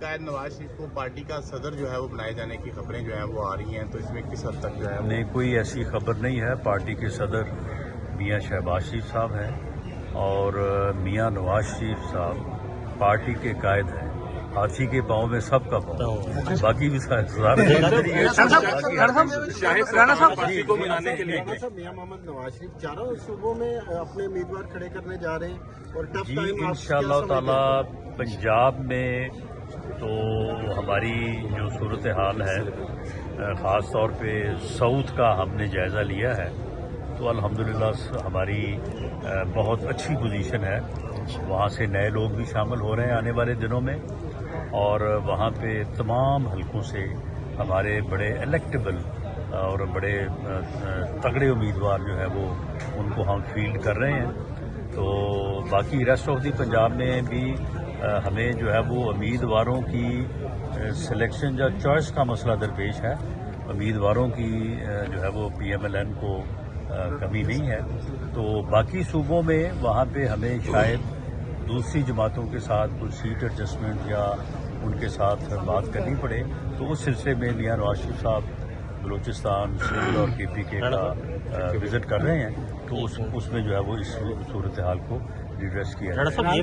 قائد نواز شریف کو پارٹی کا صدر جو ہے وہ بنائے جانے کی خبریں جو ہیں وہ آ رہی ہیں، تو اس میں کس حد تک جو ہے نہیں، کوئی ایسی خبر نہیں ہے۔ پارٹی کے صدر میاں شہباز شریف صاحب ہیں اور میاں نواز شریف صاحب پارٹی کے قائد ہیں۔ ہاتھی کے پاؤں میں سب کا پاؤں، باقی بھی شاہد کو منانے کے لیے میاں محمد نواز شریف چاروں صوبوں میں اپنے امیدوار کھڑے کرنے جا رہے ہیں اور ٹف جی ٹائم انشاءاللہ تعالی پنجاب میں تو ہماری جو صورتحال ہے، خاص طور پہ ساؤتھ کا ہم نے جائزہ لیا ہے، تو الحمدللہ ہماری بہت اچھی پوزیشن ہے۔ وہاں سے نئے لوگ بھی شامل ہو رہے ہیں آنے والے دنوں میں، اور وہاں پہ تمام حلقوں سے ہمارے بڑے الیکٹیبل اور بڑے تگڑے امیدوار جو ہے وہ ان کو ہم فیلڈ کر رہے ہیں۔ تو باقی ریسٹ آف دی پنجاب میں بھی ہمیں جو ہے وہ امیدواروں کی سلیکشن یا چوائس کا مسئلہ درپیش ہے۔ امیدواروں کی جو ہے وہ پی ایم ایل این کو کمی نہیں ہے، تو باقی صوبوں میں وہاں پہ ہمیں شاید دوسری جماعتوں کے ساتھ کوئی سیٹ ایڈجسٹمنٹ یا ان کے ساتھ بات کرنی پڑے، تو اس سلسلے میں میاں نواز شریف صاحب بلوچستان، سندھ اور کے پی کے کا وزٹ کر رہے ہیں، تو اس میں جو ہے وہ اس صورتحال کو ریڈریس کیا جائے۔